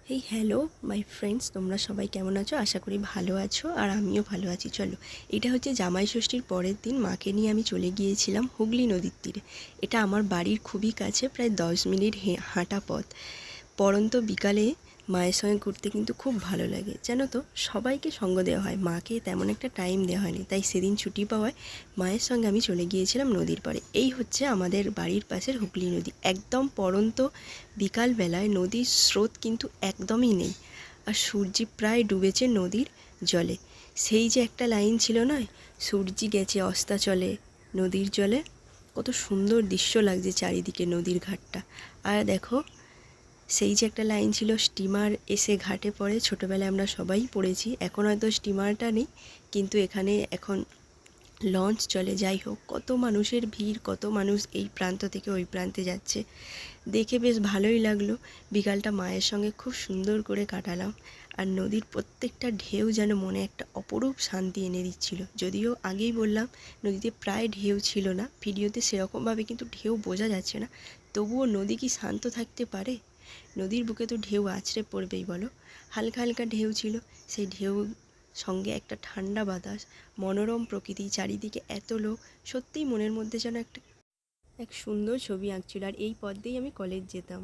এই hello my friends, তোমরা সবাই কেমন আছো? আশা করি ভালো আছো, আর আমিও ভালো আছি। চলো, এটা হচ্ছে জামাই ষষ্ঠীর পরের দিন। মাকে নিয়ে আমি চলে গিয়েছিলাম হুগলি নদীর তীরে। এটা আমার বাড়ির খুবই কাছে, প্রায় 10 মিনিট হাঁটা পথ। পড়ন্ত বিকালে মায়ের সঙ্গে ঘুরতে কিন্তু খুব ভালো লাগে। জানো তো, সবাইকে সঙ্গ দেওয়া হয়, মাকে তেমন একটা টাইম দেওয়া হয়নি, তাই সেদিন ছুটি পাওয়ায় মায়ের সঙ্গে আমি চলে গিয়েছিলাম নদীর পাড়ে। এই হচ্ছে আমাদের বাড়ির পাশের হুগলি নদী। একদম পড়ন্ত বিকালবেলায় নদীর স্রোত কিন্তু একদমই নেই, আর সূর্যি প্রায় ডুবেছে নদীর জলে। সেই যে একটা লাইন ছিল নয়, সূর্যি গেছে অস্তাচলে নদীর জলে, কত সুন্দর দৃশ্য লাগছে চারিদিকে নদীর ঘাটটা। আর দেখো, সেই যে একটা লাইন ছিল, স্টিমার এসে ঘাটে পড়ে, ছোটোবেলায় আমরা সবাই পড়েছি। এখন হয়তো স্টিমারটা নেই, কিন্তু এখানে এখন লঞ্চ চলে। যাই হোক, কত মানুষের ভিড়, কত মানুষ এই প্রান্ত থেকে ওই প্রান্তে যাচ্ছে, দেখে বেশ ভালোই লাগলো। বিকালটা মায়ের সঙ্গে খুব সুন্দর করে কাটালাম। আর নদীর প্রত্যেকটা ঢেউ যেন মনে একটা অপরূপ শান্তি এনে দিচ্ছিল। যদিও আগেই বললাম, নদীতে প্রায় ঢেউ ছিল না, ভিডিওতে সেরকমভাবে কিন্তু ঢেউ বোঝা যাচ্ছে না। তবুও নদী কি শান্ত থাকতে পারে? নদীর বুকে তো ঢেউ আছড়ে পড়বেই, বলো। হালকা হালকা ঢেউ ছিল, সেই ঢেউ সঙ্গে একটা ঠান্ডা বাতাস, মনোরম প্রকৃতি, চারিদিকে এত লোক, সত্যিই মনের মধ্যে যেন এক সুন্দর ছবি আঁকছিল। আর এই পথ দিয়েই আমি কলেজ যেতাম।